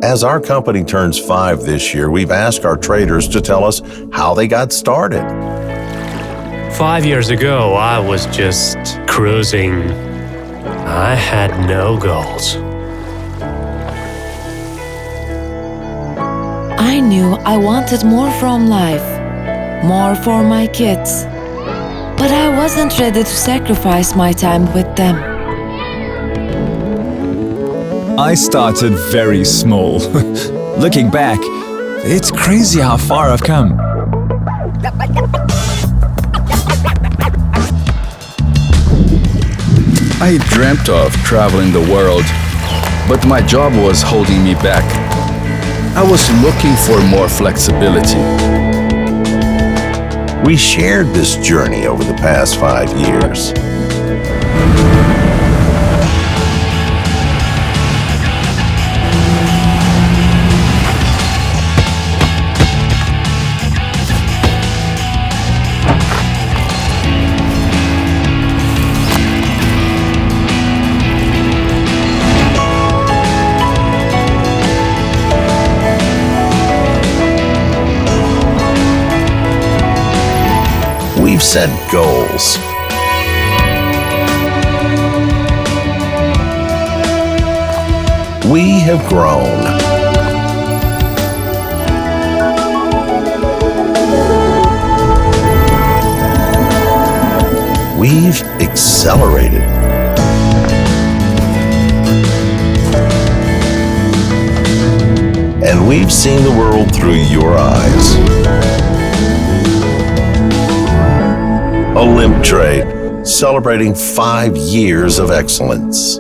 As our company turns 5 this year, we've asked our traders to tell us how they got started. 5 years ago, I was just cruising. I had no goals. I knew I wanted more from life, more for my kids. But I wasn't ready to sacrifice my time with them. I started very small. Looking back, it's crazy how far I've come. I dreamt of traveling the world, but my job was holding me back. I was looking for more flexibility. We shared this journey over the past 5 years. We've set goals. We have grown. We've accelerated. And we've seen the world through your eyes. Olymp Trade, celebrating 5 years of excellence.